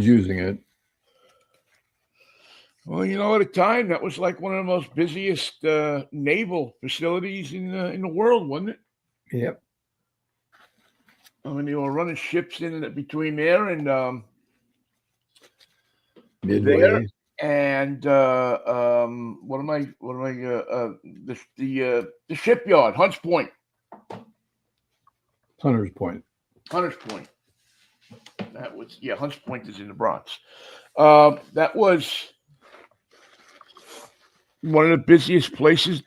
using it. Well, at the time that was like one of the most busiest naval facilities in the world, wasn't it? Yep. I mean, they were running ships in between there and there Midway. and the shipyard, Hunts Point. Hunter's Point. Hunters Point. That was Hunts Point is in the Bronx. That was one of the busiest places.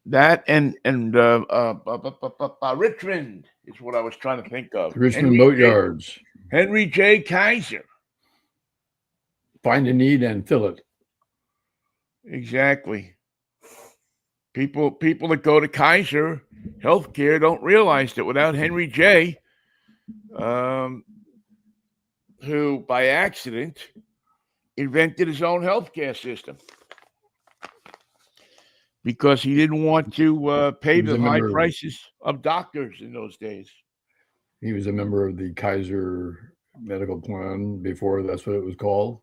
That and Richmond is what I was trying to think of. The Richmond Boat Yards. Henry J. Kaiser. Find a need and fill it. Exactly. People that go to Kaiser Healthcare don't realize that without Henry J., who by accident invented his own healthcare system because he didn't want to pay the high prices of doctors in those days. He was a member of the Kaiser medical plan before that's what it was called.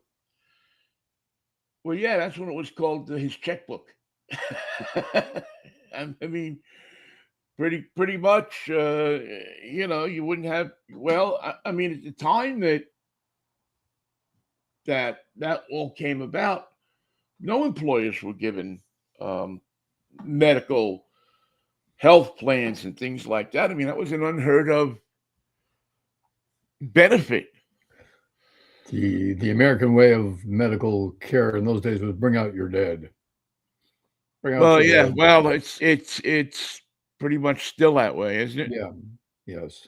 Well, yeah, that's when it was called his checkbook. I mean, pretty much, you wouldn't have. Well, I mean, at the time that all came about, no employers were given medical health plans and things like that. I mean, that was an unheard of benefit. The American way of medical care in those days was bring out your dead. Dead. Well, it's pretty much still that way, isn't it? Yeah. Yes.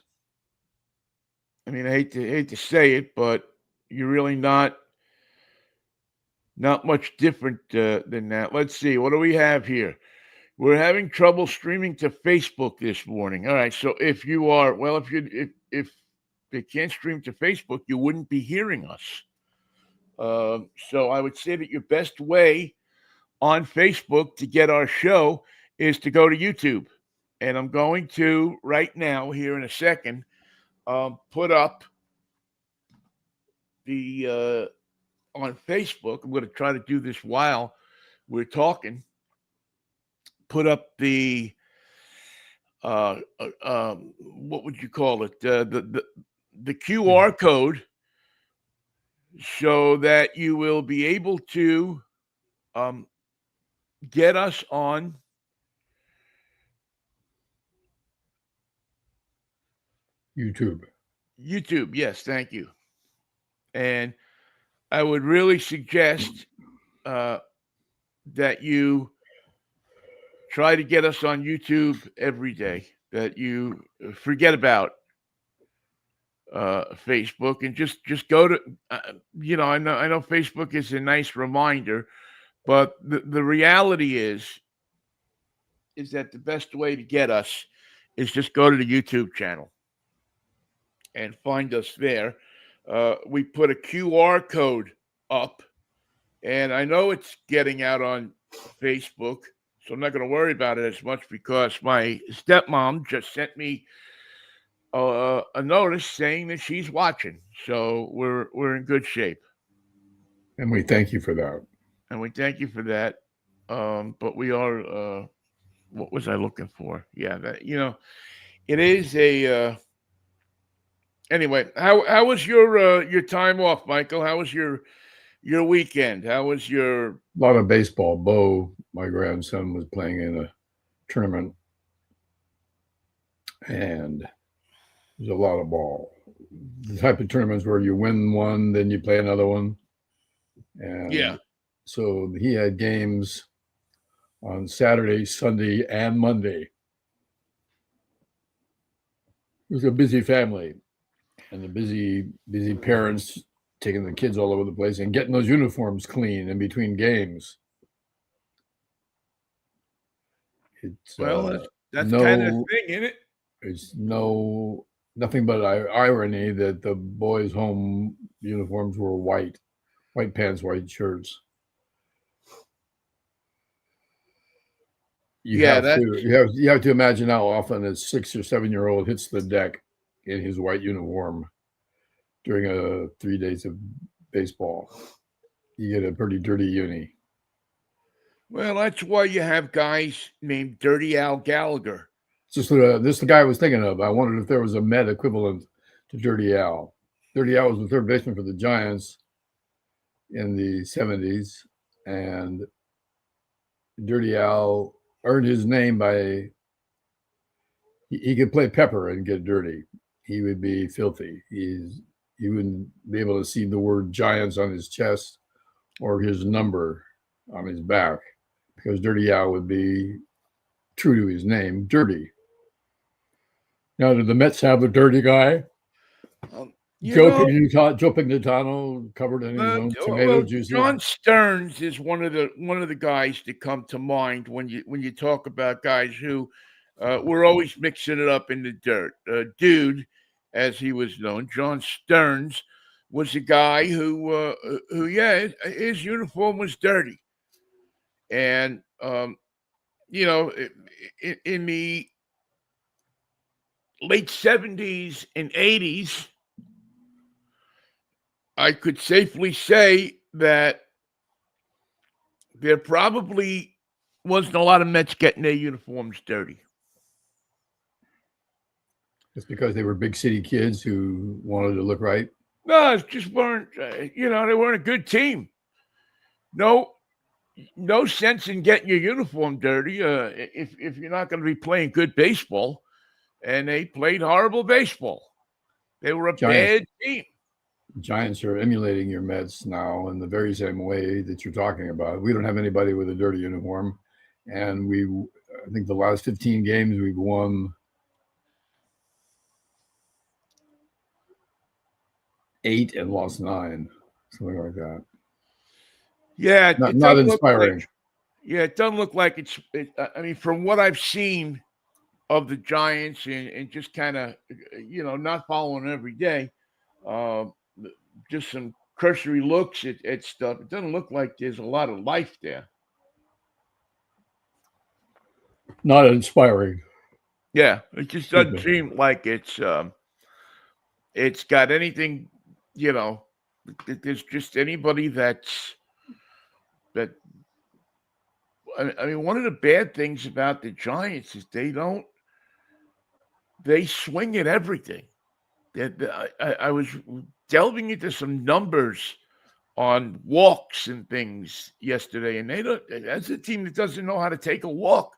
I mean, I hate to say it, but you're really not much different than that. Let's see, what do we have here? We're having trouble streaming to Facebook this morning. All right, so if you are, well, if they can't stream to Facebook, you wouldn't be hearing us. So I would say that your best way on Facebook to get our show is to go to YouTube. And I'm going to right now, here in a second, put up the on Facebook. I'm going to try to do this while we're talking. Put up the what would you call it? The QR code, so that you will be able to get us on YouTube. Yes, thank you. And I would really suggest that you try to get us on YouTube every day, that you forget about Facebook and just go to, I know Facebook is a nice reminder, but the reality is that the best way to get us is just go to the YouTube channel and find us there. We put a QR code up, and I know it's getting out on Facebook, so I'm not going to worry about it as much because my stepmom just sent me a notice saying that she's watching. So we're in good shape. And we thank you for that. But we are, what was I looking for? Yeah, that, it is a, anyway, how was your time off, Michael? How was your weekend? How was your... A lot of baseball. Bo, my grandson, was playing in a tournament, and there's a lot of ball. The type of tournaments where you win one, then you play another one. And yeah. So he had games on Saturday, Sunday, and Monday. It was a busy family, and the busy parents taking the kids all over the place and getting those uniforms clean in between games. It's that's kind of the thing, isn't it? It's nothing but irony that the boys' home uniforms were white pants, white shirts. You have to imagine how often a 6 or 7 year old hits the deck in his white uniform. during 3 days of baseball. You get a pretty dirty uni. Well, that's why you have guys named Dirty Al Gallagher. This is the guy I was thinking of. I wondered if there was a Met equivalent to Dirty Al. Dirty Al was the third baseman for the Giants in the 70s, and Dirty Al earned his name by he could play pepper and get dirty. He would be filthy. He wouldn't be able to see the word Giants on his chest or his number on his back, because Dirty Al would be true to his name, dirty. Now, did the Mets have a dirty guy? Joe Pignatano covered in his own tomato juices. John Stearns is one of the guys that come to mind when you talk about guys who were always mixing it up in the dirt. Dude, as he was known, John Stearns, was a guy who his uniform was dirty, and in the late 70s and 80s, I could safely say that there probably wasn't a lot of Mets getting their uniforms dirty. It's because they were big city kids who wanted to look right? No, it just weren't, they weren't a good team. No sense in getting your uniform dirty if you're not going to be playing good baseball. And they played horrible baseball. They were a bad team. Giants are emulating your Mets now in the very same way that you're talking about. We don't have anybody with a dirty uniform. And I think the last 15 games we've won 8 and lost 9, something like that. Yeah, not inspiring. It doesn't look like it's. From what I've seen of the Giants and just kind of, not following every day, just some cursory looks at stuff. It doesn't look like there's a lot of life there. Not inspiring. Yeah, it just doesn't seem like it's got anything, there's just anybody that. One of the bad things about the Giants is they swing at everything. I was delving into some numbers on walks and things yesterday, and that's a team that doesn't know how to take a walk.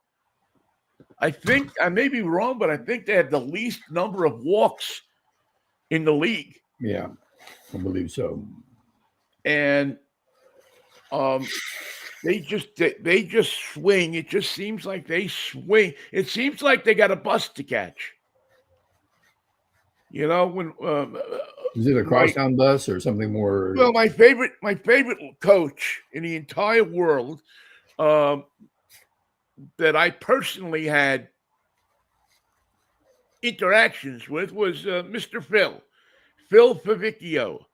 I think, I may be wrong, but I think they have the least number of walks in the league. Yeah, I believe so. And they just swing. It just seems like they swing. It seems like they got a bus to catch. When is it a crosstown bus or something more? Well, my favorite coach in the entire world, that I personally had interactions with, was Mr. Phil Favicchio,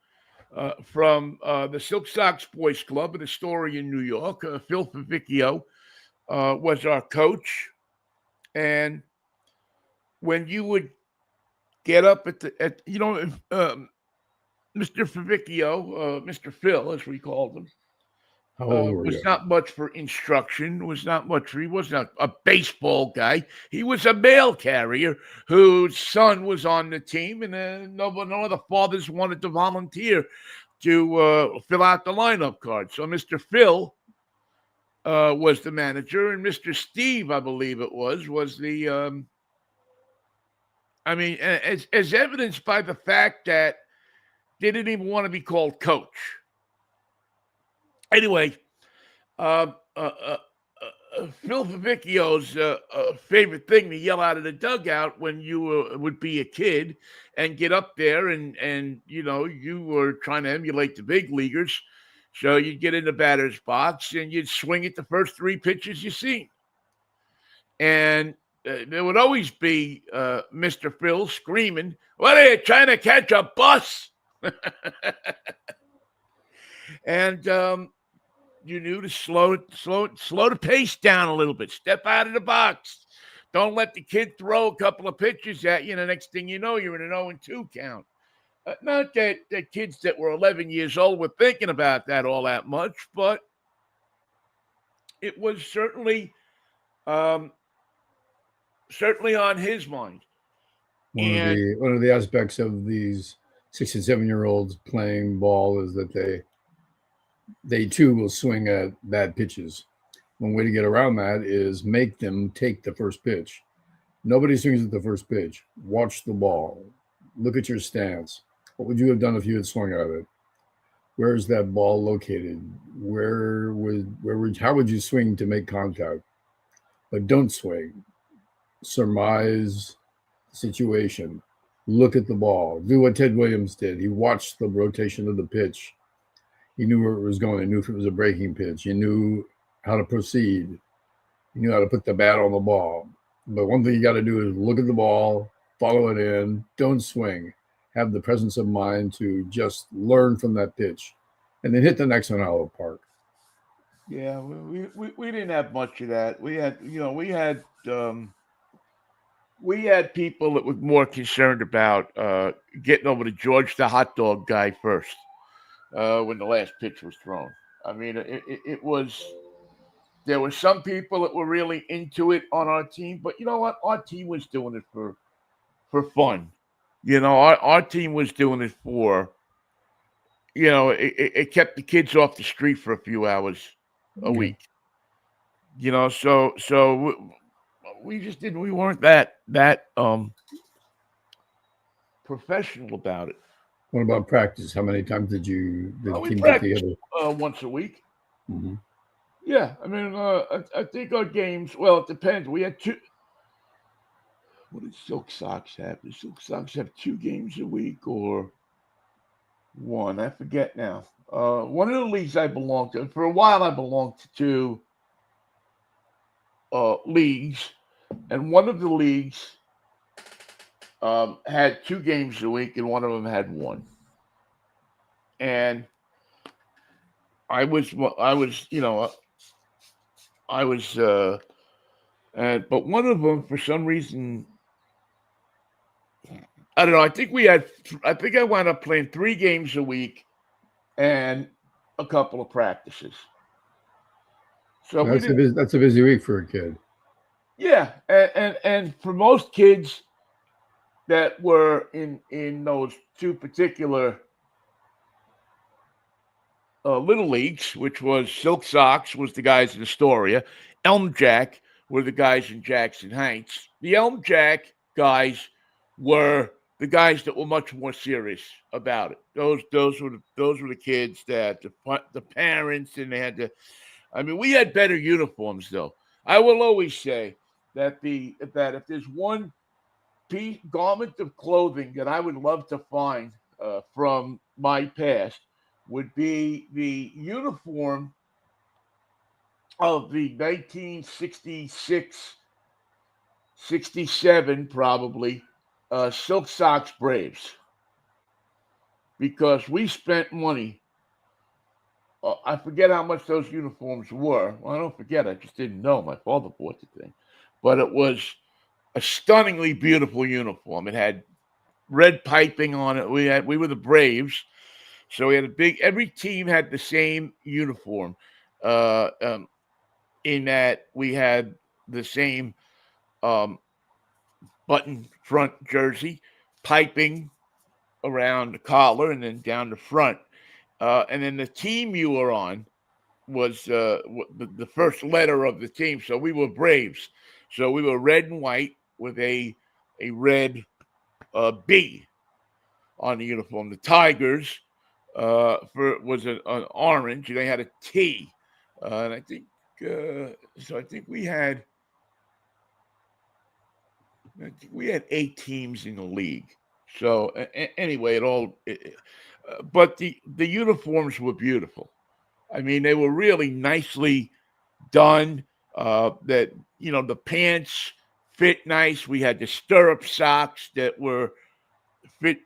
from the Silk Sox Boys Club in Astoria, New York. Phil Favicchio was our coach, and when you would get up Mr. Favicchio, Mr. Phil, as we called him, was not much for instruction, he wasn't a baseball guy. He was a mail carrier whose son was on the team, and none of the fathers wanted to volunteer to fill out the lineup card. So Mr. Phil was the manager, and Mr. Steve, I believe it was the as evidenced by the fact that they didn't even want to be called coach. Anyway, Phil Favicchio's favorite thing to yell out of the dugout when you would be a kid and get up there and you were trying to emulate the big leaguers. So you'd get in the batter's box and you'd swing at the first 3 pitches you see. And there would always be Mr. Phil screaming, "What are you trying to catch, a bus?" And you knew to slow the pace down a little bit. Step out of the box. Don't let the kid throw a couple of pitches at you, and the next thing you know, you're in an 0-2 count. Not that the kids that were 11 years old were thinking about that all that much, but it was um, certainly on his mind. And One of the aspects of these 6 and 7-year-olds playing ball is that they too will swing at bad pitches. One way to get around that is make them take the first pitch. Nobody swings at the first pitch. Watch the ball. Look at your stance. What would you have done if you had swung at it? Where is that ball located? How would you swing to make contact? But don't swing. Surmise the situation. Look at the ball. Do what Ted Williams did. He watched the rotation of the pitch. He knew where it was going. He knew if it was a breaking pitch. He knew how to proceed. He knew how to put the bat on the ball. But one thing you got to do is look at the ball, follow it in, don't swing. Have the presence of mind to just learn from that pitch and then hit the next one out of the park. yeah, we didn't have much of that. We had people that were more concerned about getting over to George the hot dog guy first when the last pitch was thrown. I mean, it was. There were some people that were really into it on our team, but you know what? Our team was doing it for fun. Our team was doing it for. It kept the kids off the street for a few hours a week. So we just didn't. We weren't that professional about it. What about practice? How many times did the We team get practiced together? once a week. Mm-hmm. Yeah, I mean, I think our games. Well, it depends. We had two. What did Silk Sox have? Did Silk Sox have 2 games a week or one? I forget now. One of the leagues I belonged to. For a while, I belonged to 2 leagues, and one of the leagues had 2 games a week, and one of them had 1. And I was, but one of them, for some reason, I don't know. I think I wound up playing 3 games a week and a couple of practices. So That's a busy week for a kid. Yeah, and for most kids that were in those 2 particular little leagues, which was Silk Sox was the guys in Astoria, Elm Jack were the guys in Jackson Heights. The Elm Jack guys were the guys that were much more serious about it. Those were the kids that the parents, and they had to. I mean, we had better uniforms though. I will always say that if there's one garment of clothing that I would love to find from my past would be the uniform of the 1966, 67 probably Silk Sox Braves, because we spent money. I forget how much those uniforms were. Well, I don't forget. I just didn't know. My father bought the thing. But it was a stunningly beautiful uniform. It had red piping on it. We were the Braves. So we had every team had the same uniform in that we had the same button front jersey, piping around the collar and then down the front. And then the team you were on was the first letter of the team. So we were Braves. So we were red and white with a red B on the uniform. The Tigers was an orange. They had a T. And I think so. I think we had 8 teams in the league. So anyway, but the uniforms were beautiful. I mean, they were really nicely done. That the pants fit nice. We had the stirrup socks that were fit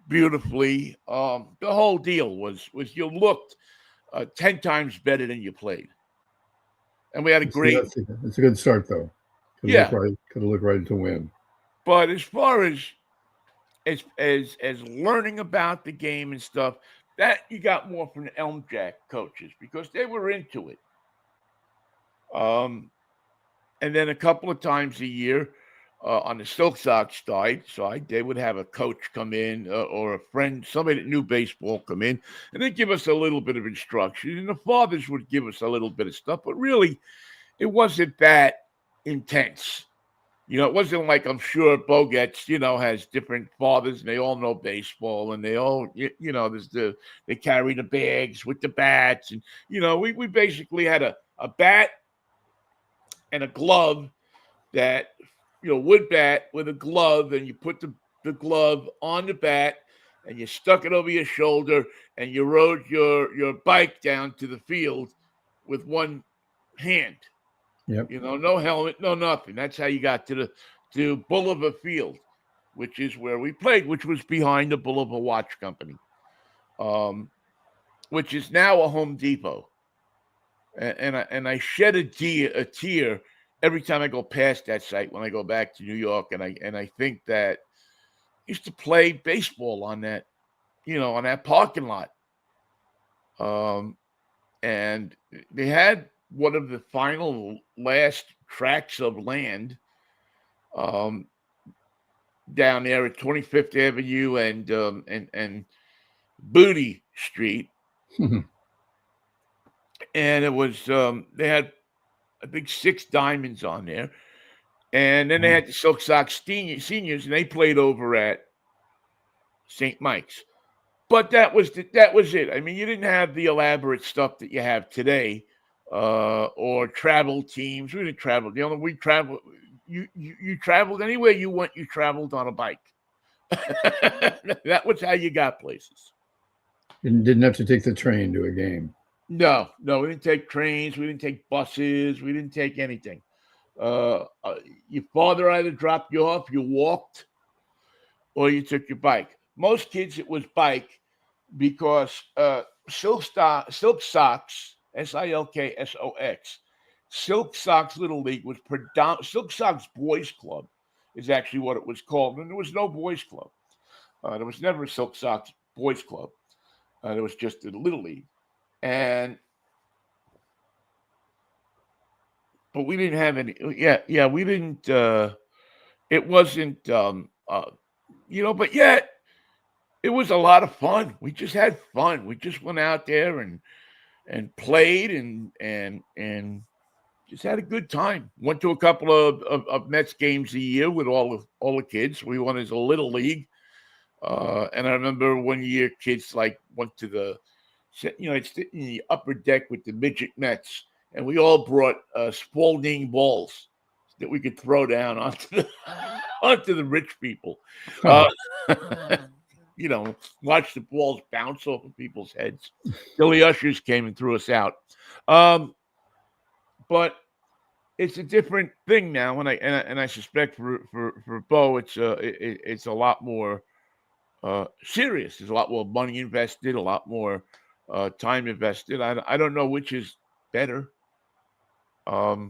beautifully. The whole deal was you looked 10 times better than you played, and we had a great. That's a good start, though. Could look right to win. But as far as as learning about the game and stuff, that you got more from the Elm Jack coaches because they were into it. And then a couple of times a year on the Silk Sox side, they would have a coach come in or a friend, somebody that knew baseball come in, and they'd give us a little bit of instruction. And the fathers would give us a little bit of stuff, but really, it wasn't that intense. It wasn't like I'm sure Boget's, has different fathers and they all know baseball and they all, they carry the bags with the bats. And, we basically had a bat and a glove that, wood bat with a glove, and you put the glove on the bat and you stuck it over your shoulder and you rode your bike down to the field with one hand. Yep. No helmet, no nothing. That's how you got to Bolivar Field, which is where we played, which was behind the Bolivar Watch Company, which is now a Home Depot. And I shed a tear every time I go past that site when I go back to New York, and I think that I used to play baseball on that, on that parking lot. And they had one of the final last tracts of land down there at 25th Avenue and Booty Street. And it was they had I think 6 diamonds on there. And then they had the Silk Sox seniors, and they played over at St. Mike's. But that was it. I mean, you didn't have the elaborate stuff that you have today, or travel teams. We didn't travel. We traveled. You traveled anywhere you went. You traveled on a bike. That was how you got places. And didn't have to take the train to a game. No, we didn't take trains. We didn't take buses. We didn't take anything. Your father either dropped you off, you walked, or you took your bike. Most kids, it was bike because Silk Sox, SILKSOX, Silk Sox Little League was Silk Sox Boys Club is actually what it was called. And there was no boys club. There was never a Silk Sox Boys Club. There was just a Little League. But we didn't have any. Yeah, we didn't. It wasn't. But yet it was a lot of fun. We just had fun. We just went out there and played and just had a good time. Went to a couple of Mets games a year with all the kids. We went as a Little League, and I remember one year kids went to the. It's in the upper deck with the midget Mets, and we all brought Spalding balls that we could throw down onto the rich people. Watch the balls bounce off of people's heads. Billy Ushers came and threw us out. But it's a different thing now, and I suspect for Bo, it's a lot more serious. There's a lot more money invested, a lot more time invested. I don't know which is better. I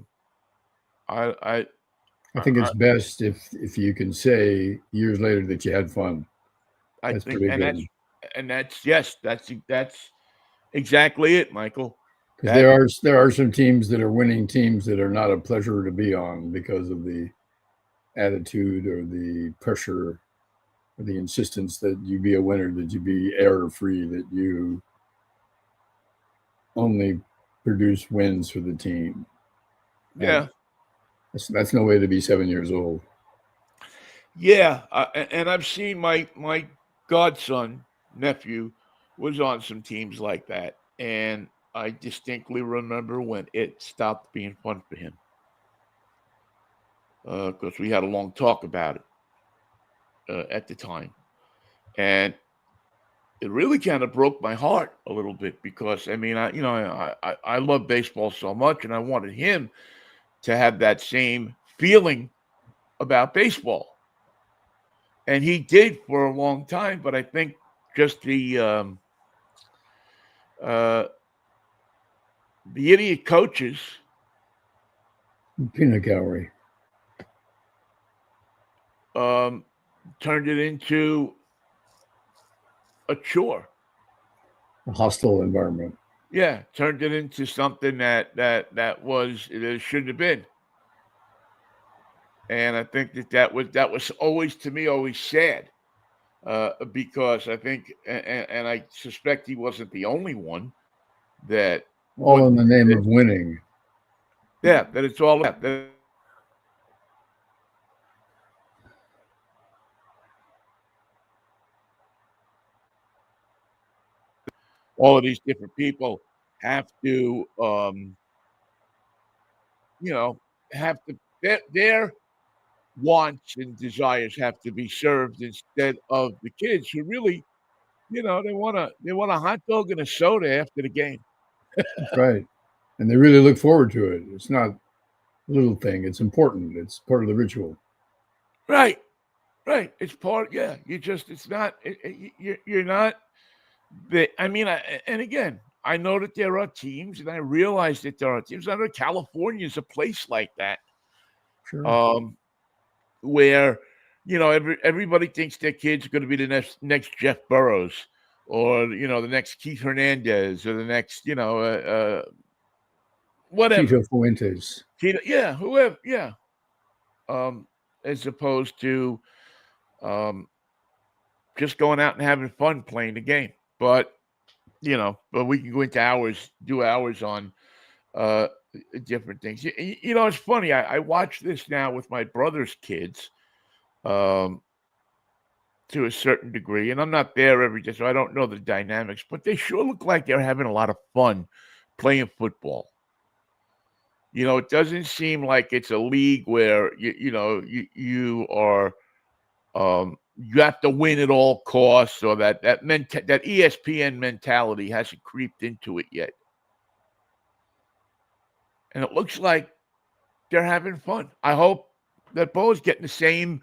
think it's best if you can say years later that you had fun. I think, that's exactly it, Michael. Because there are some teams that are winning teams that are not a pleasure to be on because of the attitude or the pressure or the insistence that you be a winner, that you be error free, that you only produce wins for the team. Yeah, that's no way to be 7 years old. Yeah, and I've seen my godson, nephew, was on some teams like that, and I distinctly remember when it stopped being fun for him, because we had a long talk about it at the time, and it really kind of broke my heart a little bit because I love baseball so much, and I wanted him to have that same feeling about baseball. And he did for a long time, but I think just the idiot coaches, peanut gallery, turned it into a chore. A hostile environment. Yeah, turned it into something that shouldn't have been. And I think that was always, to me, always sad, because I think, and I suspect he wasn't the only one that All in the name that, of winning. yeah, that it's all about that. All of these different people have to, have to their wants and desires have to be served instead of the kids who really, they want a hot dog and a soda after the game. That's right. And they really look forward to it. It's not a little thing. It's important. It's part of the ritual. Right. Right. It's part. Yeah. It's not. You're not. And again, I know that there are teams, and I realize that there are teams. I know California is a place like that. Sure. Where everybody thinks their kid's going to be the next Jeff Burrows, or the next Keith Hernandez, or the next whatever. Tito Fuentes. Yeah, whoever. Yeah. As opposed to just going out and having fun playing the game. But we can go into do hours on different things. It's funny. I watch this now with my brother's kids, to a certain degree, and I'm not there every day, so I don't know the dynamics. But they sure look like they're having a lot of fun playing football. It doesn't seem like it's a league where you are. You have to win at all costs, or that ESPN mentality hasn't creeped into it yet. And it looks like they're having fun. I hope that Bo's getting the same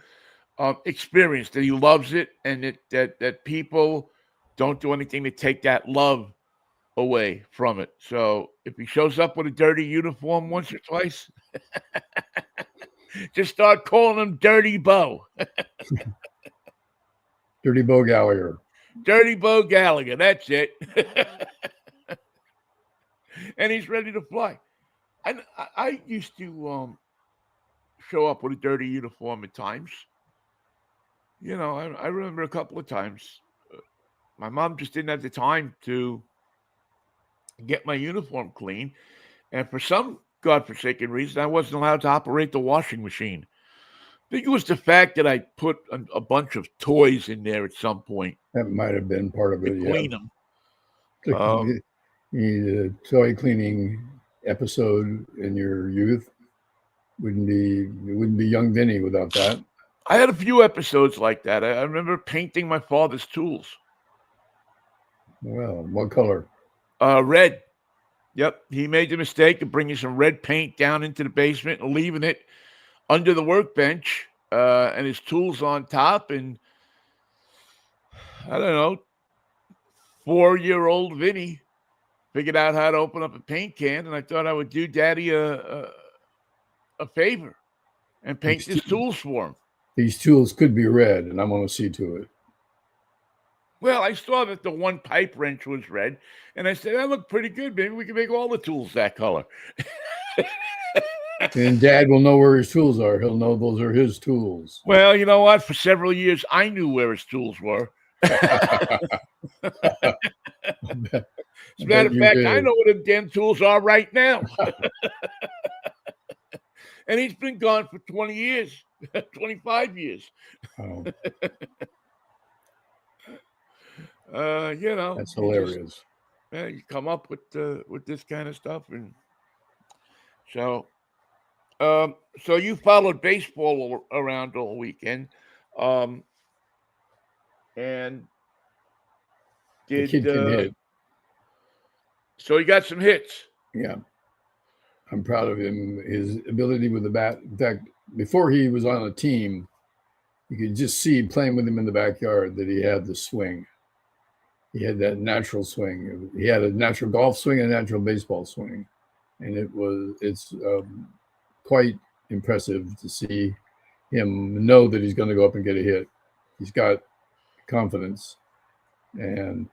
experience, that he loves it, and that people don't do anything to take that love away from it. So if he shows up with a dirty uniform once or twice, just start calling him Dirty Bo. Dirty Bo Gallagher. Dirty Bo Gallagher. That's it. And he's ready to fly. I used to show up with a dirty uniform at times. I remember a couple of times. My mom just didn't have the time to get my uniform clean. And for some godforsaken reason, I wasn't allowed to operate the washing machine. I think it was the fact that I put a bunch of toys in there at some point. That might have been part of it, to clean them. The toy cleaning episode in your youth wouldn't be young Vinnie without that. I had a few episodes like that. I remember painting my father's tools. Well, what color? Red. Yep. He made the mistake of bringing some red paint down into the basement and leaving it under the workbench, and his tools on top. And I don't know, 4-year-old Vinnie figured out how to open up a paint can, and I thought I would do Daddy a favor and paint his tools for him. These tools could be red, and I'm going to see to it. Well, I saw that the one pipe wrench was red, and I said, that looked pretty good. Maybe we can make all the tools that color. And Dad will know where his tools are. He'll know those are his tools. Well, you know what? For several years, I knew where his tools were. As a matter of fact, I know where them damn tools are right now. And he's been gone for 20 years, 25 years. Oh. That's hilarious. You come up with this kind of stuff, and so you followed baseball around all weekend, and the kid can hit. So he got some hits. Yeah, I'm proud of him. His ability with the bat. In fact, before he was on a team, you could just see playing with him in the backyard that he had the swing. He had that natural swing. He had a natural golf swing and a natural baseball swing. And it's quite impressive to see him know that he's going to go up and get a hit. He's got confidence and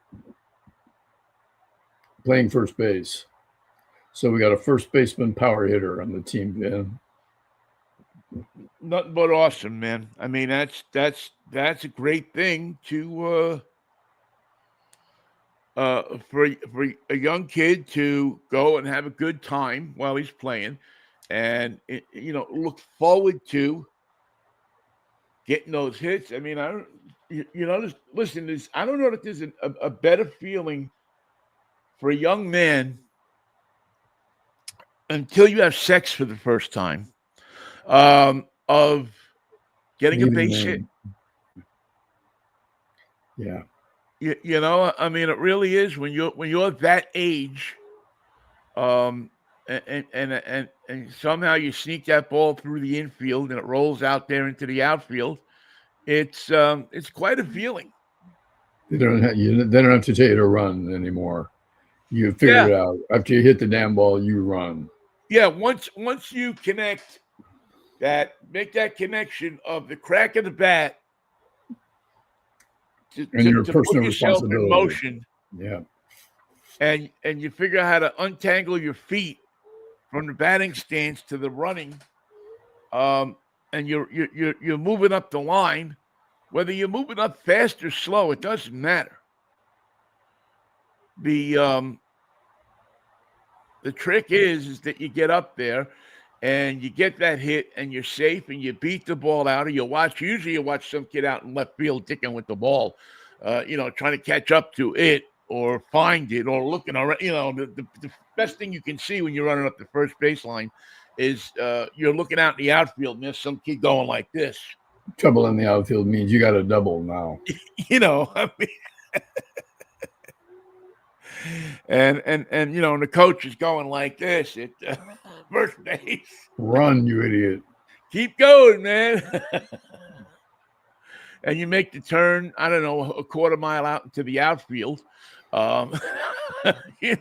playing first base. So we got a first baseman power hitter on the team, Ben. Nothing but awesome, man. I mean, that's a great thing to for a young kid to go and have a good time while he's playing, and look forward to getting those hits. I mean, I don't, listen, I don't know that there's a better feeling for a young man until you have sex for the first time, of getting a base hit. Yeah. I mean, it really is when you're that age, and somehow you sneak that ball through the infield and it rolls out there into the outfield. It's quite a feeling. They don't have to tell you to run anymore. You figure it out. After you hit the damn ball, you run. Yeah, once you connect make that connection of the crack of the bat to your to personal put yourself in responsibility. motion. Yeah. And you figure out how to untangle your feet from the batting stance to the running, and you're moving up the line. Whether you're moving up fast or slow, it doesn't matter. The trick is that you get up there and you get that hit and you're safe and you beat the ball out, or usually you watch some kid out in left field dicking with the ball, trying to catch up to it or find it or looking around. The best thing you can see when you're running up the first baseline is you're looking out in the outfield and there's some kid going like this. Trouble in the outfield means you got a double now. I mean, and the coach is going like this at first base. Run, you idiot. Keep going, man. And you make the turn, I don't know, a quarter mile out into the outfield. You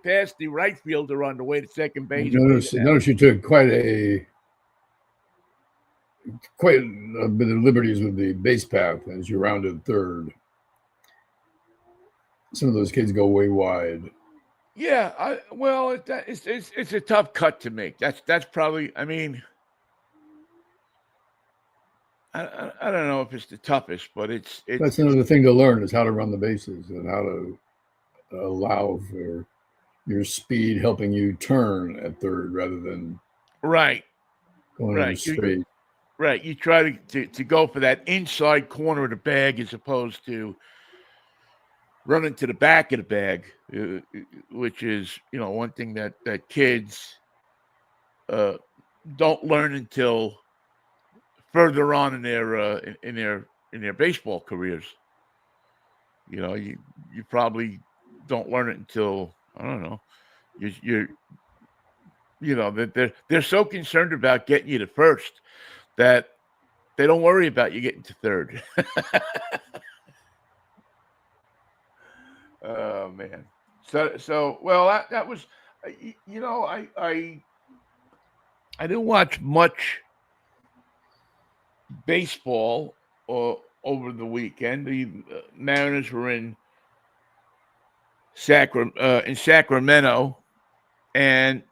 pass the right fielder on the way to second base. Notice you took quite a bit of liberties with the base path as you rounded third. Some of those kids go way wide. Yeah, it's a tough cut to make. That's probably. I mean, I don't know if it's the toughest, but it's that's another thing to learn is how to run the bases and how to allow for your speed helping you turn at third rather than going straight. Right, you try to go for that inside corner of the bag as opposed to running to the back of the bag, which is one thing that kids don't learn until further on in their baseball careers. You probably don't learn it until, I don't know, that they're so concerned about getting you to first that they don't worry about you getting to third. Oh man. So well, that was, I didn't watch much baseball over the weekend. The Mariners were in Sacramento, and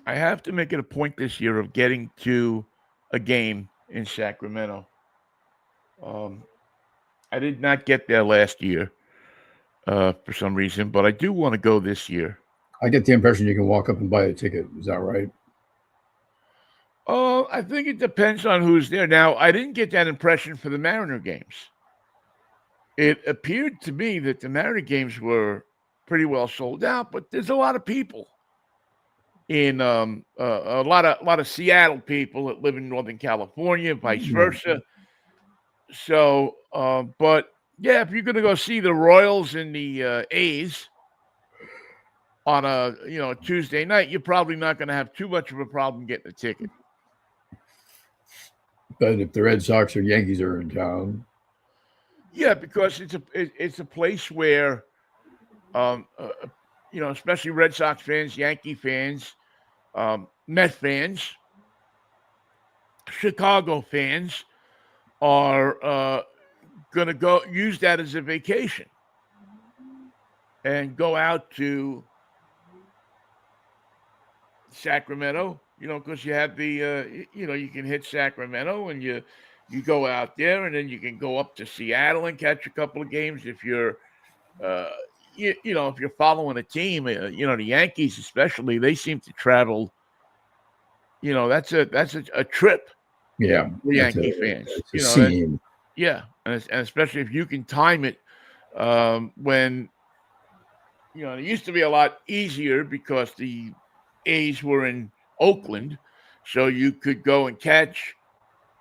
I have to make it a point this year of getting to a game in Sacramento. I did not get there last year for some reason, but I do want to go this year. I get the impression you can walk up and buy a ticket. Is that right? Oh, I think it depends on who's there. Now, I didn't get that impression for the Mariner games. It appeared to me that the Mariner games were pretty well sold out, but there's a lot of people in a lot of Seattle people that live in Northern California, vice versa. So, but yeah, if you're going to go see the Royals and the A's on a Tuesday night, you're probably not going to have too much of a problem getting a ticket. But if the Red Sox or Yankees are in town, yeah, because it's a place where, especially Red Sox fans, Yankee fans, Met fans, Chicago fans are going to go use that as a vacation and go out to Sacramento, because you have the, you can hit Sacramento and you go out there, and then you can go up to Seattle and catch a couple of games if you're, if you're following a team. The Yankees especially, they seem to travel. That's a trip Yeah, for Yankee fans. that's a scene. Yeah, and especially if you can time it when it used to be a lot easier because the A's were in Oakland, so you could go and catch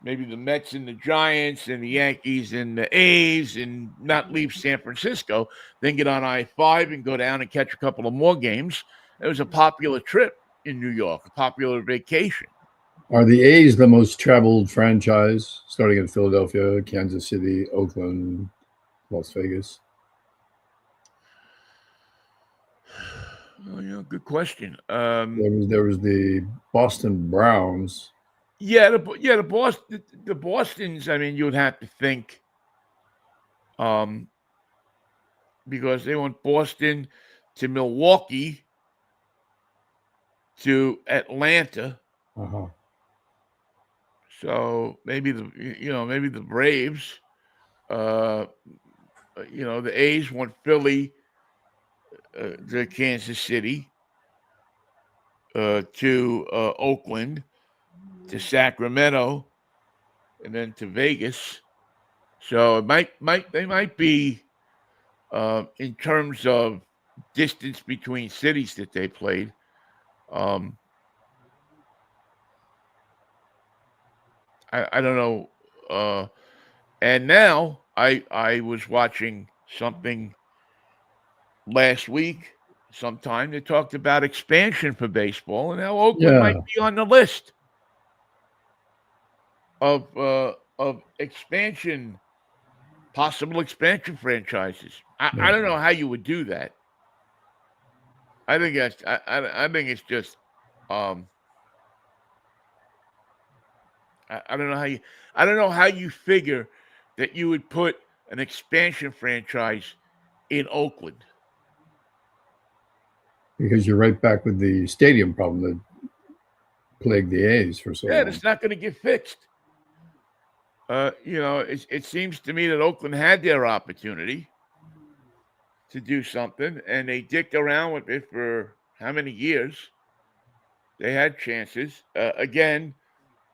maybe the Mets and the Giants and the Yankees and the A's and not leave San Francisco, then get on I-5 and go down and catch a couple of more games. It was a popular trip in New York, a popular vacation. Are the A's the most traveled franchise, starting in Philadelphia, Kansas City, Oakland, Las Vegas? Oh, good question. There was the Boston Browns. Yeah, the Bostons. I mean, you would have to think, because they went Boston to Milwaukee to Atlanta. Uh-huh. So maybe the Braves. The A's went Philly to Kansas City, to Oakland, to Sacramento, and then to Vegas. So they might be in terms of distance between cities that they played. I don't know. And now I was watching something last week sometime that talked about expansion for baseball and how Oakland might be on the list of possible expansion franchises. I don't know how you would do that. I think it's just I don't know how you figure that you would put an expansion franchise in Oakland. Because you're right back with the stadium problem that plagued the A's for so long. Yeah, it's not going to get fixed. It seems to me that Oakland had their opportunity to do something, and they dicked around with it for how many years? They had chances. Again,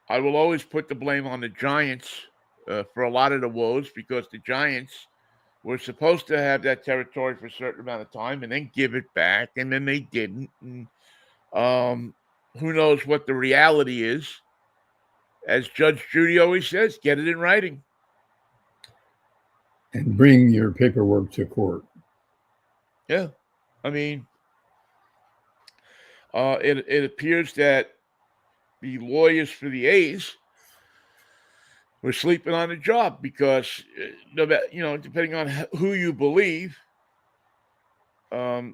I will always put the blame on the Giants for a lot of the woes, because the Giants were supposed to have that territory for a certain amount of time and then give it back, and then they didn't. And who knows what the reality is? As Judge Judy always says, get it in writing. And bring your paperwork to court. Yeah. I mean, it appears that the lawyers for the A's were sleeping on the job because, depending on who you believe, the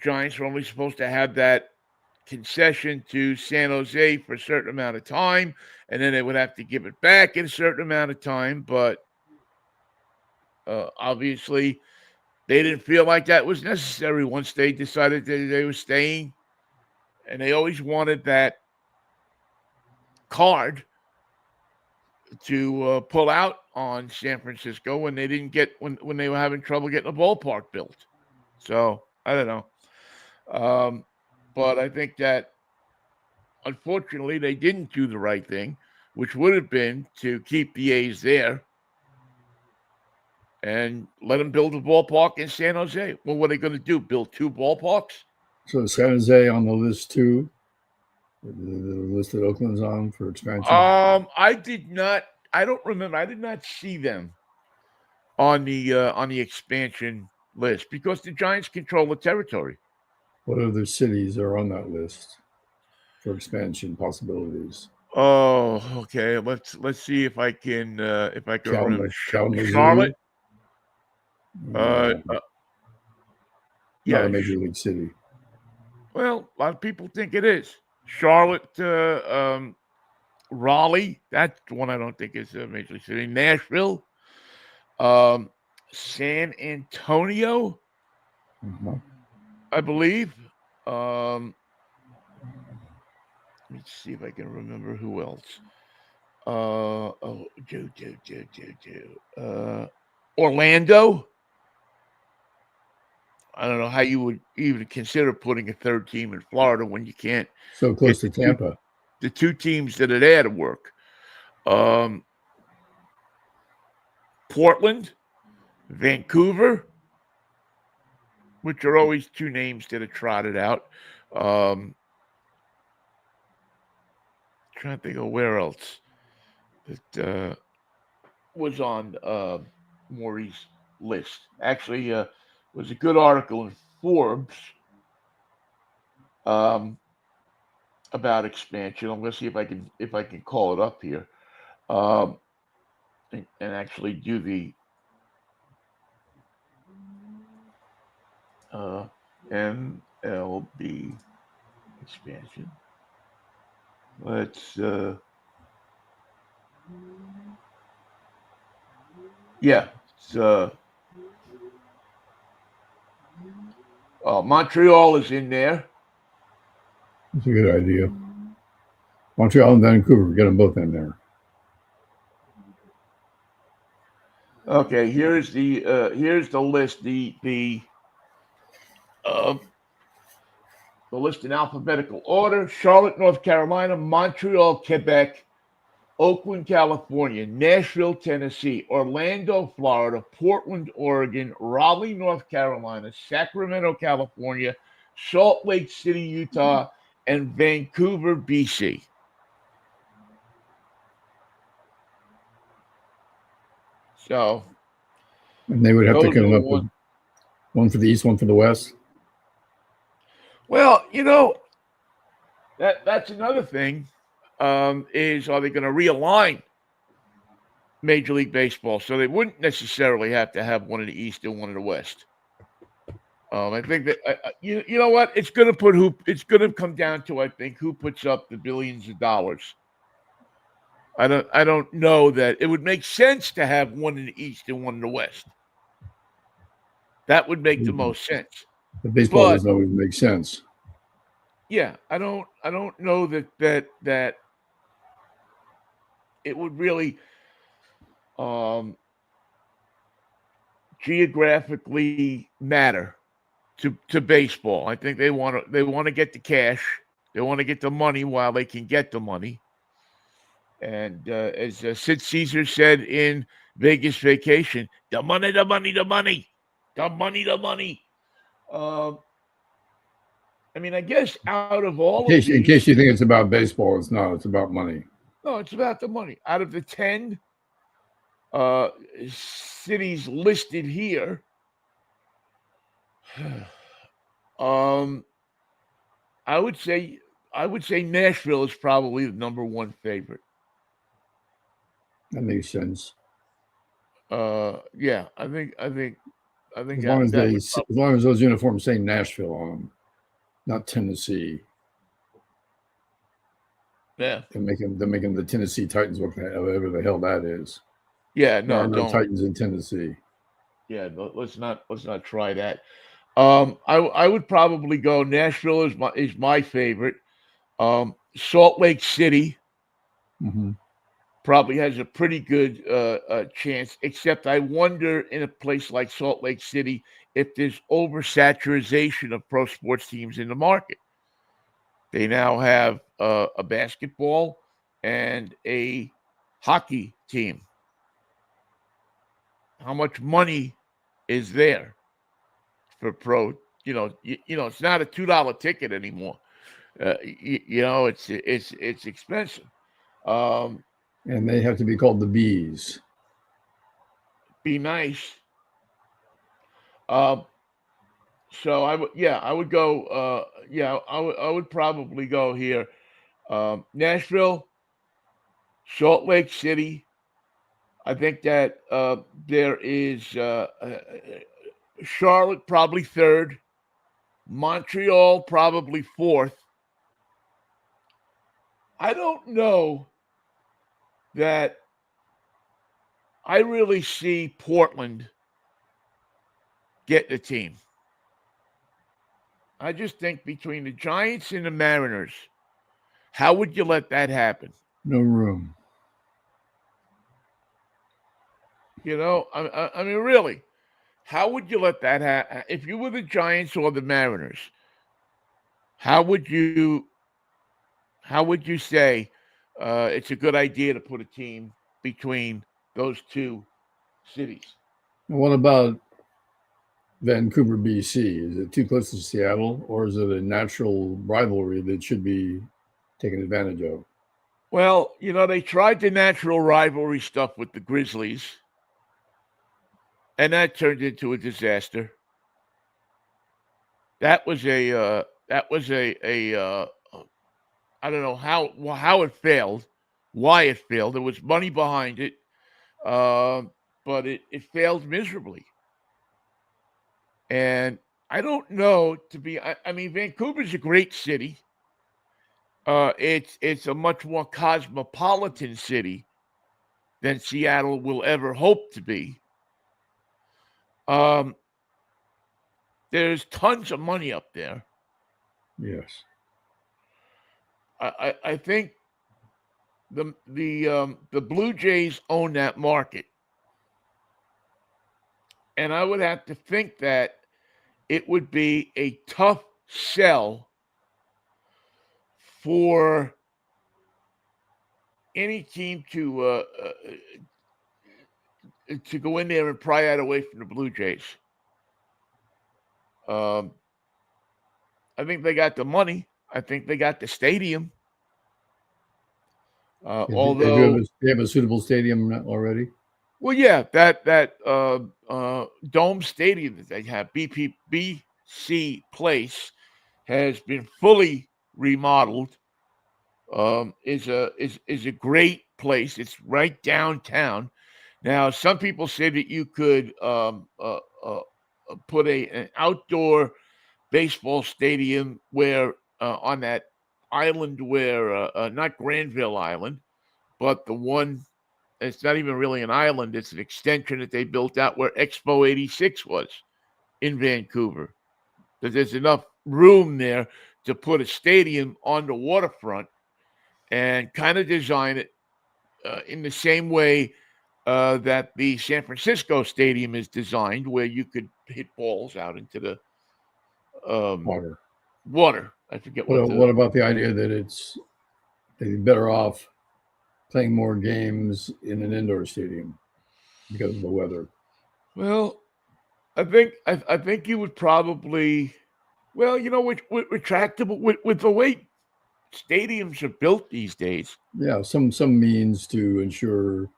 Giants are only supposed to have that concession to San Jose for a certain amount of time, and then they would have to give it back in a certain amount of time. But obviously, they didn't feel like that was necessary once they decided that they were staying, and they always wanted that card to pull out on San Francisco when they didn't get when they were having trouble getting a ballpark built. So I don't know, but I think that unfortunately they didn't do the right thing, which would have been to keep the A's there and let them build a ballpark in San Jose. Well, what are they going to do? Build two ballparks? So San Jose on the list too? The list that Oakland's on for expansion? I did not. I don't remember. I did not see them on the expansion list because the Giants control the territory. What other cities are on that list for expansion possibilities? Oh, okay. Let's see if I can remember. Charlotte. Not a major league city. Well, a lot of people think it is. Charlotte, Raleigh. That's one I don't think is a major league city. Nashville, San Antonio, I believe. Let me see if I can remember who else. Orlando. I don't know how you would even consider putting a third team in Florida when you can't So close to Tampa. The two teams that are there to work. Portland, Vancouver, which are always two names that are trotted out. Trying to think of where else that was on Maury's list. Actually, was a good article in Forbes about expansion. I'm going to see if I can call it up here, and actually do the MLB expansion. Let's it's Montreal is in there. That's a good idea. Montreal and Vancouver, get them both in there. Okay, here's the list. The list in alphabetical order: Charlotte, North Carolina; Montreal, Quebec; Oakland, California; Nashville, Tennessee; Orlando, Florida; Portland, Oregon; Raleigh, North Carolina; Sacramento, California; Salt Lake City, Utah; and Vancouver, BC. So, and they would have to come up with one for the East, one for the West. Well, that's another thing. Is are they going to realign Major League Baseball so they wouldn't necessarily have to have one in the East and one in the West? I think that you know what, it's going to come down to, I think, who puts up the billions of dollars. I don't know that it would make sense to have one in the East and one in the West. That would make the most sense. The baseball doesn't always make sense. Yeah, I don't know that it would really geographically matter to baseball. I think they want to get the cash. They want to get the money while they can get the money. And as Sid Caesar said in Vegas Vacation, the money, the money, the money, the money, the money. I mean, I guess out of all of these, in case you think it's about baseball, it's not. It's about money. No, it's about the money. Out of the 10 cities listed here, I would say Nashville is probably the number one favorite. That makes sense. Yeah, I think as long as those uniforms say Nashville on them, not Tennessee. Yeah, they're making the Tennessee Titans, whatever the hell that is. Yeah, no, no Titans in Tennessee. Yeah, let's not try that. I would probably go Nashville is my favorite. Salt Lake City probably has a pretty good chance, except I wonder in a place like Salt Lake City if there's oversaturation of pro sports teams in the market. They now have a basketball and a hockey team. How much money is there for pro? It's not a $2 ticket anymore. It's expensive. And they have to be called the Bees. Be nice. So I would go. I would probably go here. Nashville, Salt Lake City. I think that there is Charlotte probably third, Montreal probably fourth, I don't know that I really see Portland get the team. I just think between the Giants and the Mariners, how would you let that happen? No room. I mean, really, how would you let that happen? If you were the Giants or the Mariners, how would you say it's a good idea to put a team between those two cities? What about Vancouver, BC? Is it too close to Seattle, or is it a natural rivalry that should be taken advantage of? Well, they tried the natural rivalry stuff with the Grizzlies, and that turned into a disaster. That was a I don't know how it failed, why it failed. There was money behind it, but it failed miserably. And I don't know I mean, Vancouver's a great city. It's a much more cosmopolitan city than Seattle will ever hope to be. Um, there's tons of money up there. Yes. I think the Blue Jays own that market, and I would have to think that it would be a tough sell for any team to go in there and pry that away from the Blue Jays. I think they got the money. I think they got the stadium. Although they have a suitable stadium already. Well, yeah, that dome stadium that they have, BC Place, has been fully remodeled. Is a great place. It's right downtown. Now, some people say that you could put an outdoor baseball stadium where on that island where not Granville Island, but the one. It's not even really an island. It's an extension that they built out where Expo 86 was in Vancouver. But there's enough room there to put a stadium on the waterfront and kind of design it in the same way that the San Francisco stadium is designed, where you could hit balls out into the water. I forget what about the idea that they'd be better off playing more games in an indoor stadium because of the weather? Well, I think you would probably, with retractable with the way stadiums are built these days. Yeah, some means to ensure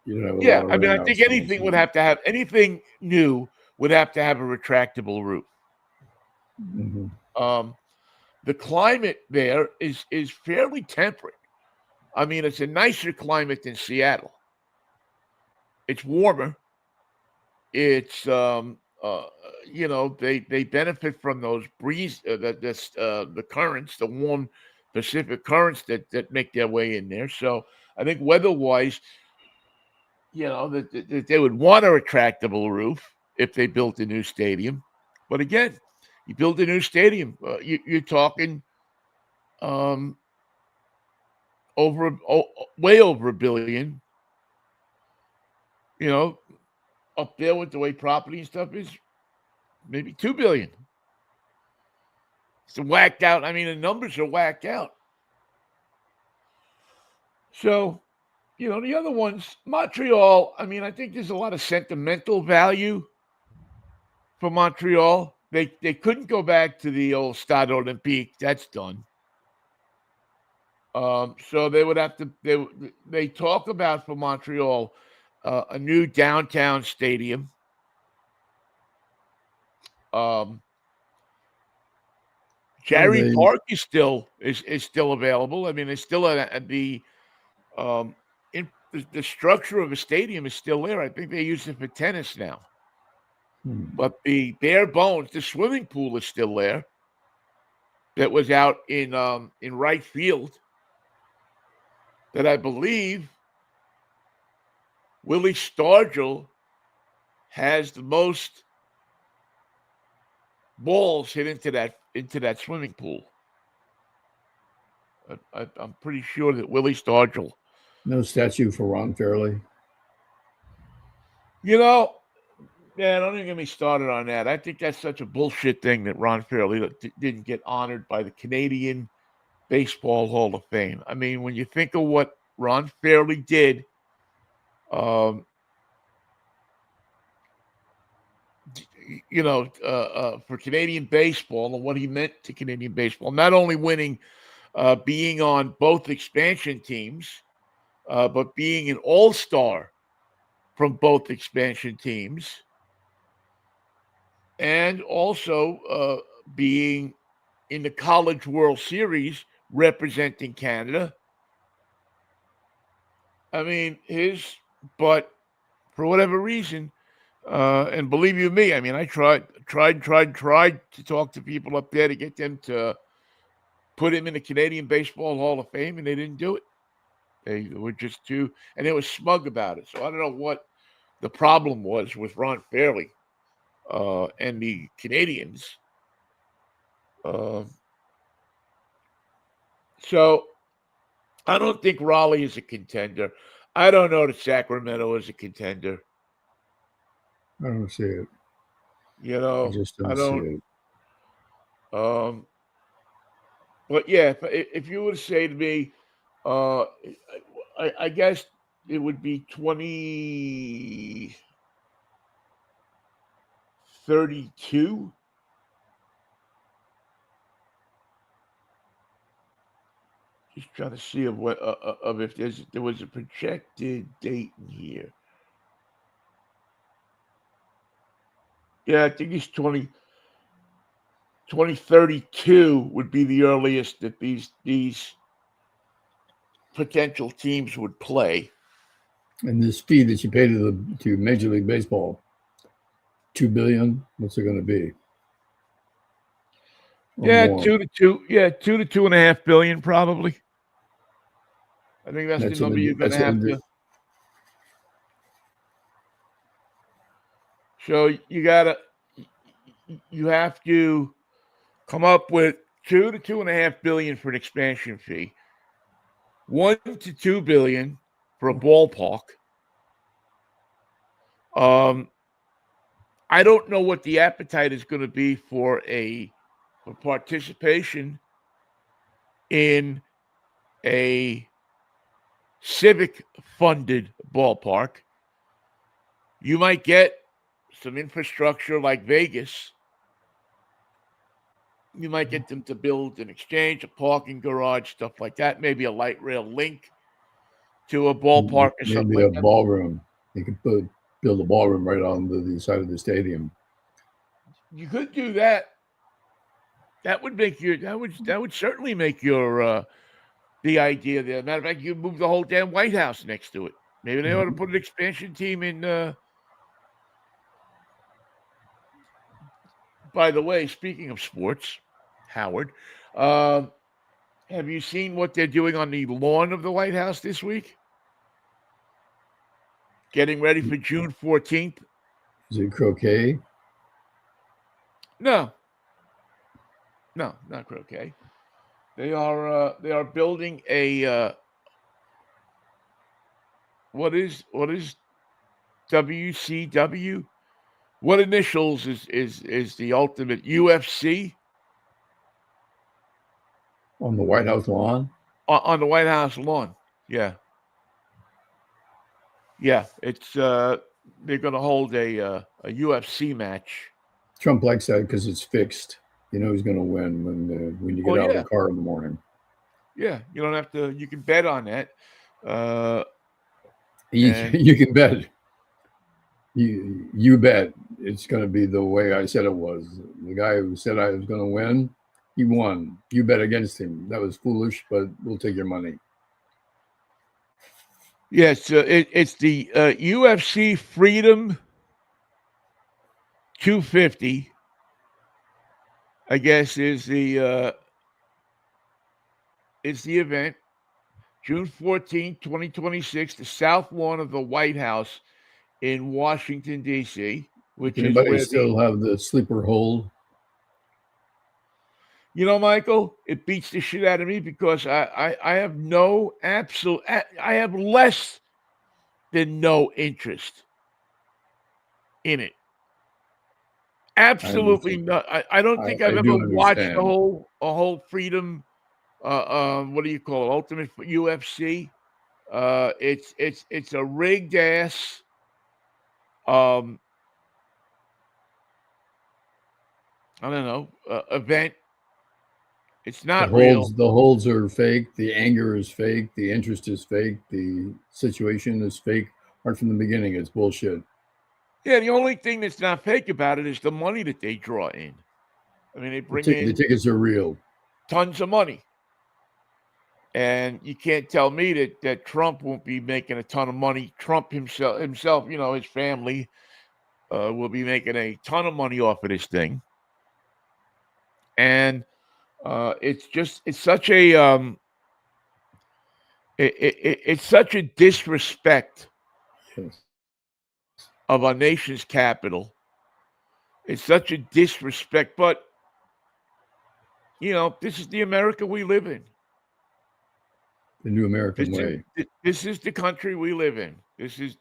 you don't have a Yeah, lot of I mean, I rainouts think in the anything would season. have to have anything new would have to have a retractable roof. Mhm. The climate there is fairly temperate. I mean, it's a nicer climate than Seattle. It's warmer. It's they benefit from those breeze, the currents, the warm Pacific currents that make their way in there. So I think weather-wise, that they would want a retractable roof if they built a new stadium. But again, you build a new stadium, you're talking way over $1 billion. Up there with the way property and stuff is, maybe $2 billion. It's whacked out. I mean, the numbers are whacked out. So, the other ones, Montreal, I mean, I think there's a lot of sentimental value for Montreal. They couldn't go back to the old Stade Olympique. That's done. So they would have to. They talk about for Montreal a new downtown stadium. Jarry Park is still available. I mean, it's still the structure of a stadium is still there. I think they use it for tennis now. But the bare bones, the swimming pool is still there. That was out in right field. that I believe Willie Stargell has the most balls hit into that swimming pool. I'm pretty sure that Willie Stargell. No statue for Ron Fairley. You know, yeah, don't even get me started on that. I think that's such a bullshit thing that Ron Fairley didn't get honored by the Canadian Baseball Hall of Fame. I mean, when you think of what Ron Fairley did, for Canadian baseball and what he meant to Canadian baseball, not only winning, being on both expansion teams, but being an all-star from both expansion teams, and also being in the College World Series representing Canada. I mean, but for whatever reason, and believe you me, I mean, I tried to talk to people up there to get them to put him in the Canadian Baseball Hall of Fame, and they didn't do it. They were just too, and they were smug about it. So I don't know what the problem was with Ron Fairley and the Canadians. So I don't think Raleigh is a contender. I don't know that Sacramento is a contender. I don't see it. You know, I just don't see it. But yeah, if you were to say to me, I guess it would be 2032. Just trying to see of what of if there was a projected date in here. Yeah, I think it's 2032 would be the earliest that these potential teams would play. And this fee that you pay to Major League Baseball, $2 billion. What's it going to be? Yeah, more. 2 to 2.5 billion probably. I think that's the number you're going to have to. So you have to come up with 2 to 2.5 billion for an expansion fee, 1 to 2 billion for a ballpark. I don't know what the appetite is going to be for participation in a civic funded ballpark. You might get some infrastructure like Vegas. You might get them to build an exchange, a parking garage, stuff like that. Maybe a light rail link to a ballpark or something like that. Maybe a ballroom. You could build a ballroom right on the side of the stadium. You could do that. That would make that would certainly make your the idea there. Matter of fact, you move the whole damn White House next to it. Maybe they ought to put an expansion team in. By the way, speaking of sports, Howard, have you seen what they're doing on the lawn of the White House this week? Getting ready for June 14th. Is it croquet? No, not croquet. They are building a what is WCW? What initials is the ultimate UFC? On the White House lawn? On the White House lawn, yeah. Yeah, it's they're going to hold a UFC match. Trump likes that because it's fixed. You know he's going to win when you get out of the car in the morning. Yeah, you don't have to. You can bet on that. You can bet. You bet it's going to be the way I said it was. The guy who said I was going to win, he won. You bet against him. That was foolish, but we'll take your money. Yes, it's the UFC Freedom 250. I guess is the event. June 14th, 2026, the South Lawn of the White House in Washington, D.C., which Does is anybody where still have the sleeper hold? Michael, it beats the shit out of me because I have no absolute, I have less than no interest in it. Absolutely not. I don't think I've I ever do watched understand. a whole freedom. What do you call it? Ultimate UFC. It's a rigged ass. Um, I don't know event. It's not real. The holds are fake. The anger is fake. The interest is fake. The situation is fake. Right from the beginning, it's bullshit. Yeah, the only thing that's not fake about it is the money that they draw in. I mean, they bring The in tickets are real. tons of money. And you can't tell me that Trump won't be making a ton of money. Trump himself, his family will be making a ton of money off of this thing. And it's such a it's such a disrespect Yes. of our nation's capital. It's such a disrespect, but this is the America we live in. The new American way. This is the country we live in. This is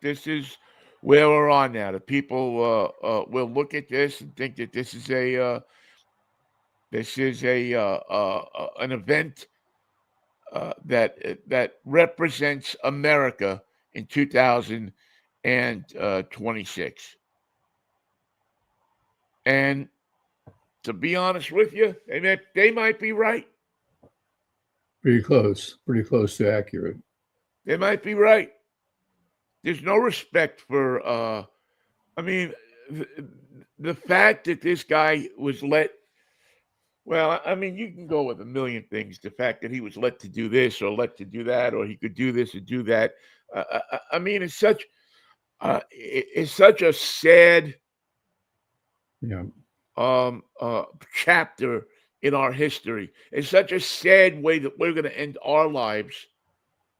where we're on now. The people will look at this and think that this is an event that represents America in 2026. And to be honest with you, they might be right. Pretty close to accurate. They might be right. There's no respect for. I mean, the fact that this guy was let. Well, I mean, you can go with a million things. The fact that he was let to do this or let to do that, or he could do this and do that. I mean, it's such a sad Yeah. chapter in our history. It's such a sad way that we're going to end our lives,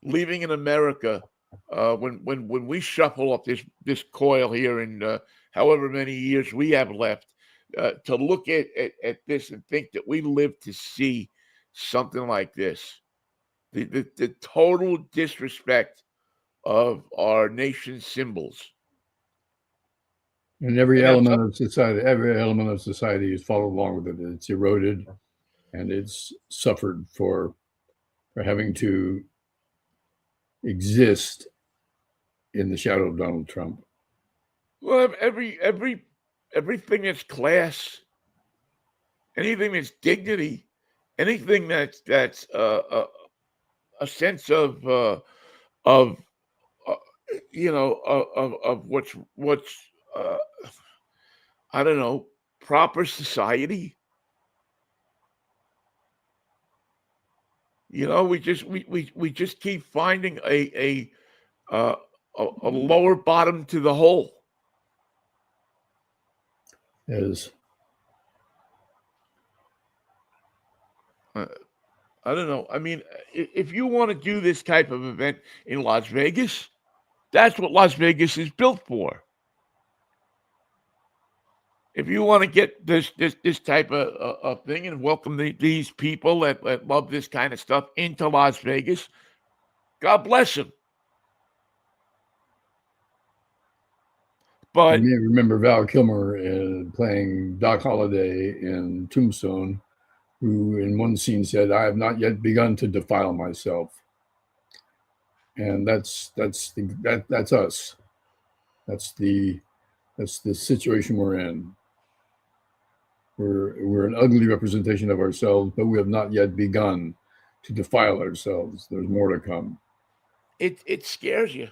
leaving in America when we shuffle up this coil here in however many years we have left. To look at this and think that we live to see something like this, the total disrespect of our nation's symbols. And And that's every element of society is followed along with it. It's eroded, and it's suffered for having to exist in the shadow of Donald Trump. well, everything that's class, anything that's dignity, anything that's a sense of of what's uh, I don't know, proper society. We just keep finding uh, a lower bottom to the hole. As I don't know. I mean, if you want to do this type of event in Las Vegas, that's what Las Vegas is built for. If you want to get this type of thing and welcome these people that love this kind of stuff into Las Vegas, God bless them. But you may remember Val Kilmer playing Doc Holliday in Tombstone, who in one scene said, "I have not yet begun to defile myself." And that's us. That's the situation we're in. We're an ugly representation of ourselves, but we have not yet begun to defile ourselves. There's more to come. it scares you.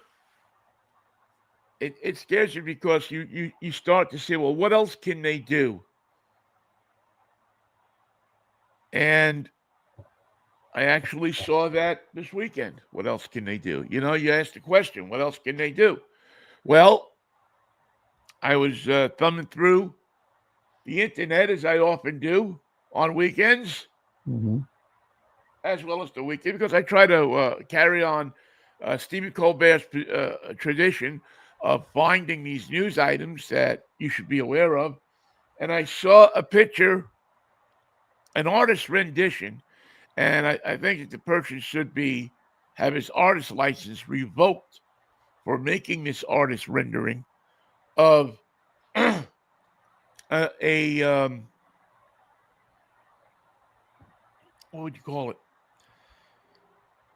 It scares you because you start to say, well, what else can they do? And I actually saw that this weekend. What else can they do? You asked the question, what else can they do? Well, I was thumbing through the internet as I often do on weekends. Mm-hmm. as well as the weekend, because I try to carry on Stephen Colbert's tradition of finding these news items that you should be aware of. And I saw a picture, an artist rendition, and I think that the person should have his artist license revoked for making this artist rendering of a what would you call it?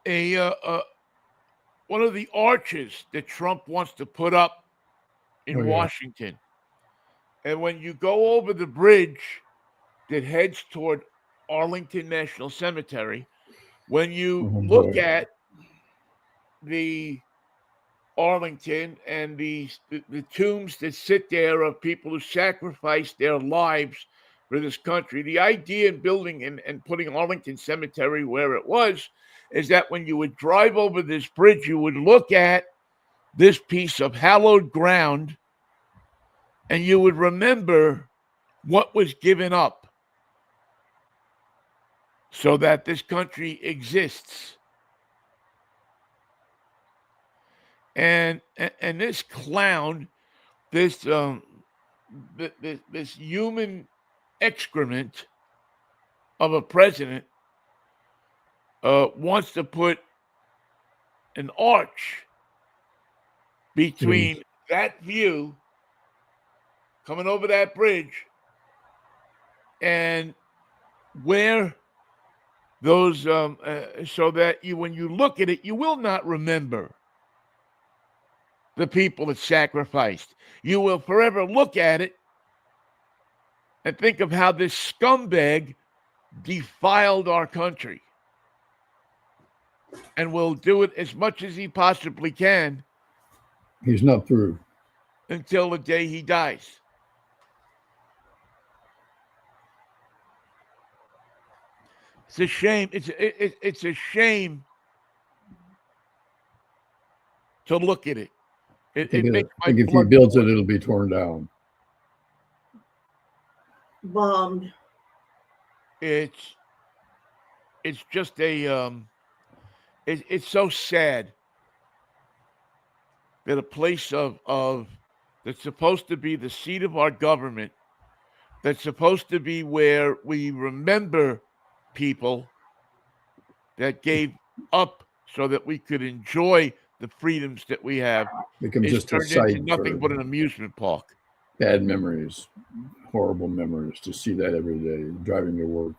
A one of the arches that Trump wants to put up in Oh, yeah. Washington. And when you go over the bridge that heads toward Arlington National Cemetery, when you Oh, look boy. at the Arlington and the tombs that sit there of people who sacrificed their lives for this country, the idea in building and putting Arlington Cemetery where it was is that when you would drive over this bridge, you would look at this piece of hallowed ground and you would remember what was given up so that this country exists. And this clown, this this human excrement of a president wants to put an arch between that view coming over that bridge and where those so that when you look at it, you will not remember the people that sacrificed. You will forever look at it and think of how this scumbag defiled our country, and will do it as much as he possibly can. He's not through until the day he dies. It's a shame. It's a shame to look at it. I think if he builds it, it'll be torn down. Bombed. It's just a it's so sad that a place of that's supposed to be the seat of our government, that's supposed to be where we remember people that gave up so that we could enjoy the freedoms that we have, becomes just a turned site into nothing but an amusement park. Bad memories, horrible memories to see that every day driving to work,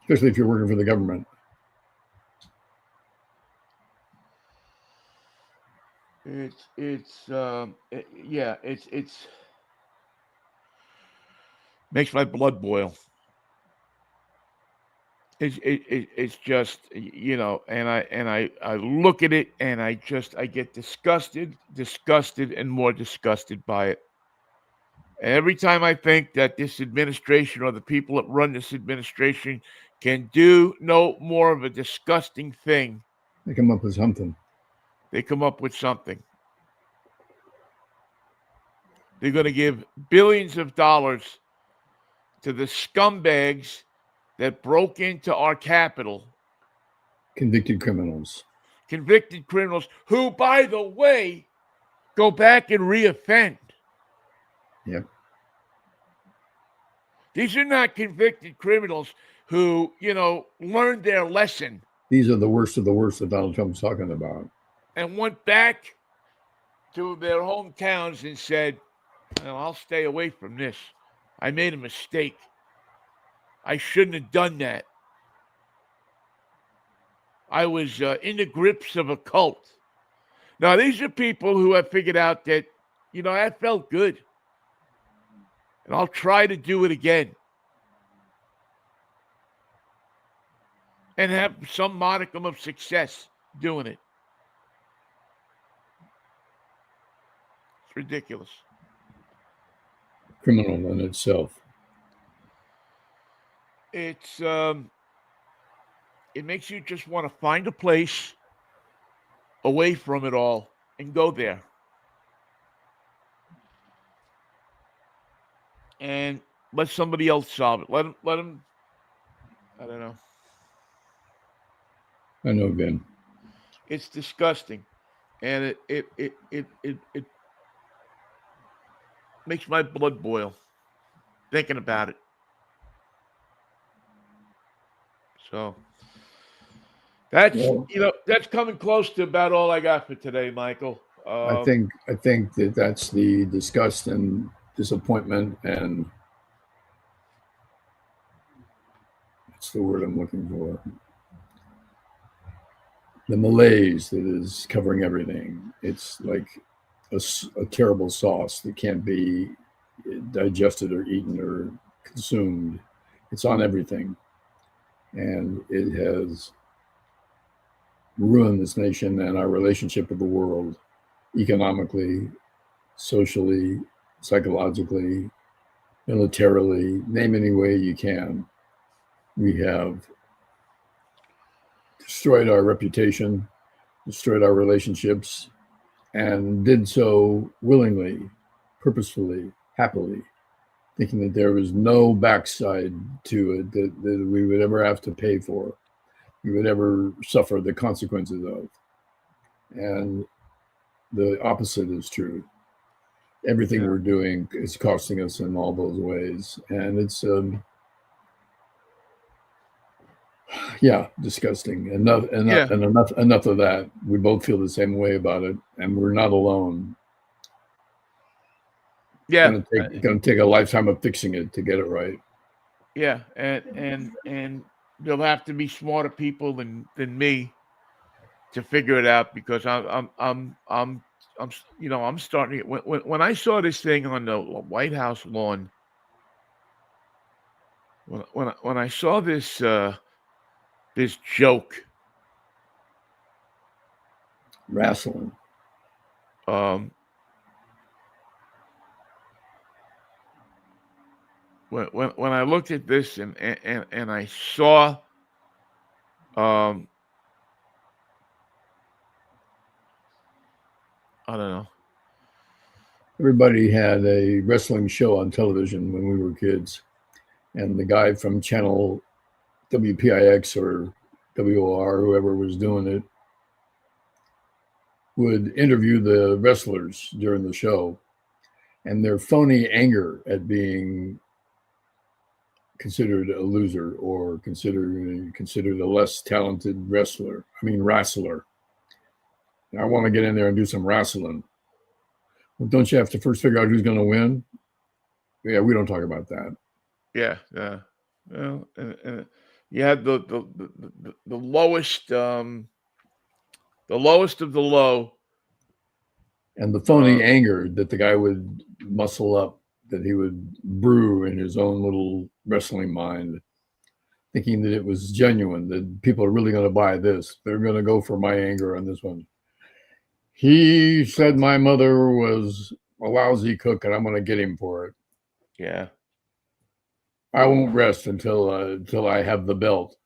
especially if you're working for the government. It's makes my blood boil. It's just, you know, and I look at it and I get disgusted, and more disgusted by it. And every time I think that this administration or the people that run this administration can do no more of a disgusting thing, they come up with something. They come up with something. They're going to give billions of dollars to the scumbags that broke into our Capitol. Convicted criminals. Convicted criminals who, by the way, go back and reoffend. Yep. These are not convicted criminals who, you know, learned their lesson. These are the worst of the worst that Donald Trump's talking about. And went back to their hometowns and said, well, I'll stay away from this. I made a mistake. I shouldn't have done that. I was in the grips of a cult. Now, these are people who have figured out that, you know, that felt good. And I'll try to do it again. And have some modicum of success doing it. It's ridiculous. Criminal in itself. It's it makes you just want to find a place away from it all and go there. And let somebody else solve it. Let them I don't know. I know, Vin. It's disgusting, and it makes my blood boil thinking about it. So that's Well, that's coming close to about all I got for today, Michael. I think that that's the disgust and disappointment, and that's the word I'm looking for. The malaise that is covering everything. It's like a terrible sauce that can't be digested or eaten or consumed. It's on everything, and it has ruined this nation and our relationship with the world, economically, socially, psychologically, militarily, name any way you can. We have destroyed our reputation, destroyed our relationships, and did so willingly, purposefully, happily, thinking that there was no backside to it that we would ever have to pay for, we would ever suffer the consequences of. And the opposite is true. Everything we're doing is costing us in all those ways. And it's, yeah, disgusting. Enough of that. We both feel the same way about it, and we're not alone. Yeah, going to take a lifetime of fixing it to get it right. Yeah, and there'll have to be smarter people than me to figure it out, because I'm I'm starting it. When I saw this thing on the White House lawn, when I saw this this joke, Wrestling. When I looked at this and I saw I don't know. Everybody had a wrestling show on television when we were kids, and the guy from channel WPIX or WOR, whoever was doing it, would interview the wrestlers during the show, and their phony anger at being considered a loser or considered a less talented wrestler. I want to get in there and do some wrestling. Well, don't you have to first figure out who's going to win? Yeah, we don't talk about that. Yeah, yeah. Well, you had the lowest the lowest of the low, and the phony anger that the guy would muscle up, that he would brew in his own little wrestling mind, thinking that it was genuine, that people are really going to buy this. They're going to go for my anger on this one. He said my mother was a lousy cook, and I'm going to get him for it. Yeah. I won't rest until I have the belt.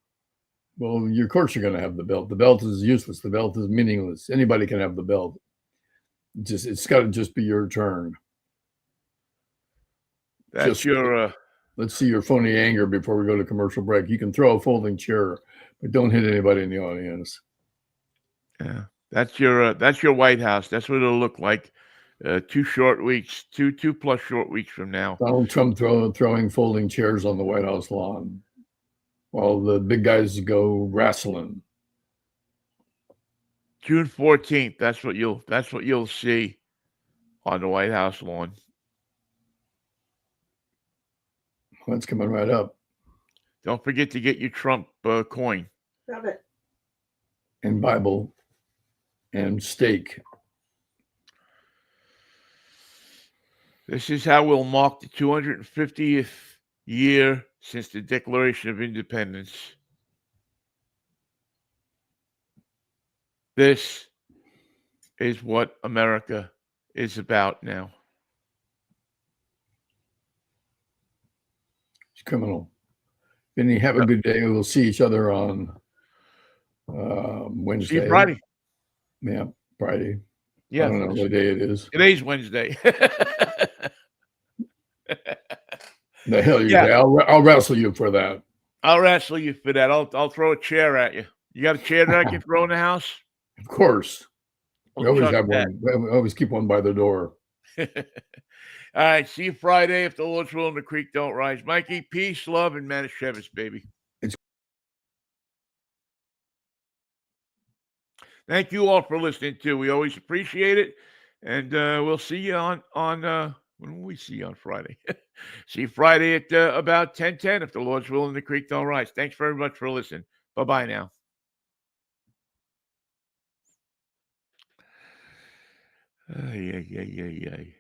Well, of course you're going to have the belt. The belt is useless. The belt is meaningless. Anybody can have the belt. It's got to just be your turn. That's let's see your phony anger before we go to commercial break. You can throw a folding chair, but don't hit anybody in the audience. Yeah, that's your White House. That's what it'll look like. 2 short weeks, two plus short weeks from now. Donald Trump throwing folding chairs on the White House lawn while the big guys go wrestling. June 14th. That's what you'll see on the White House lawn. That's coming right up. Don't forget to get your Trump coin. Love it. And Bible and steak. This is how we'll mark the 250th year since the Declaration of Independence. This is what America is about now. It's criminal. Vinnie, have a good day. We'll see each other on Wednesday. See you Friday. Yeah, Friday. Yeah. I don't know what day it is. Today's Wednesday. The hell you say? I'll wrestle you for that. I'll wrestle you for that. I'll throw a chair at you. You got a chair that I can throw in the house? Of course. We We'll always chuck have that. one. We always keep one by the door. All right. See you Friday. If the Lord's willing, the creek don't rise. Mikey, peace, love, and Manischewitz, baby. Thank you all for listening too. We always appreciate it. And we'll see you on when will we see you on Friday? See you Friday at about 10:10 if the Lord's willing, the creek don't rise. Thanks very much for listening. Bye-bye now. Ay, ay, ay, ay, ay.